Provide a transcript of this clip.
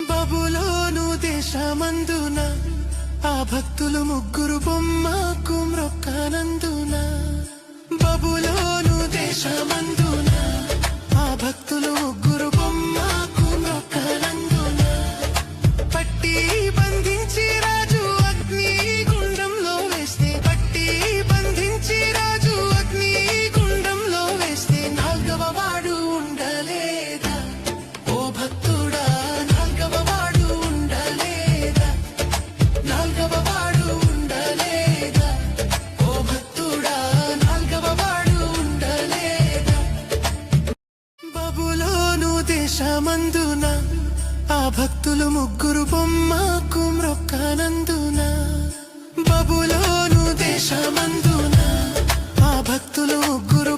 బబులోను దేశమందున ఆ భక్తులు ముగ్గురు బొమ్మకు మ్రొక్కనందున బబులోను దేశమందున ఆ భక్తులు ముగ్గురు బొమ్మకు మ్రొక్కనందున పట్టి బంధించి రాజు అగ్ని గుండంలో వేస్తే పట్టి బంధించి రాజు అగ్ని గుండంలో వేస్తే నాల్గవ వాడు ఉండలేదా ఓ భక్తుడా నాల్గవ వాడు ఉండలేదా నాల్గవ వాడు ఉండలేదా ఓ భక్తుడా నాల్గవ వాడు ఉండలేదా బబులోను దేశమందున ఆ భక్తులు ముగ్గురు బొమ్మకు మ్రొక్కనందున బబులోను దేశమందున ఆ భక్తులు ముగ్గురు